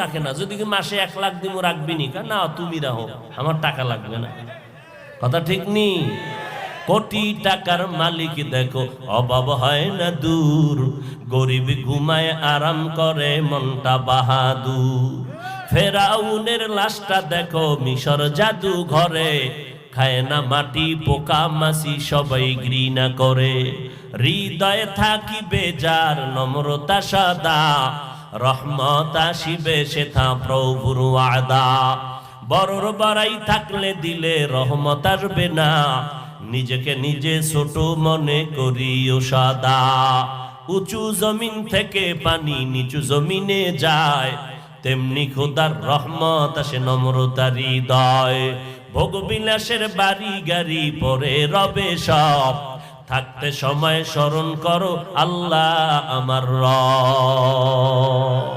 রাখে না। যদি মাসে 1 লাখ দিমু রাখবি নি, না তুমি রাখো, আমার টাকা লাগবে না। কথা ঠিক নি? কোটি টাকার মালিক দেখো অভাব হয় না দূর, গরিব ঘুমায় আরাম করে মনটা বাহাদুর। ফেরাউনের লাশটা দেখো মিশর জাদু ঘরে, খায় না মাটি পোকা মাছি সবাই ঘৃণা করে। হৃদয়ে থাকিবে যার নম্রতা সদা, রহমত আসিবে সেথা প্রভুর ওয়াদা। বড়র বড়াই থাকলে দিলে রহমত আসবে না, নিজেকে নিজে ছোট মনে করিও সদা। উঁচু জমিন থেকে পানি নিচু জমিনে যায়, তেমনি খোদার রহমত আসে নম্রতার হৃদয়। ভোগ বিলাসের বাড়ি গাড়ি পরে রবে সব, থাকতে সময় স্মরণ করো আল্লাহ আমার রব।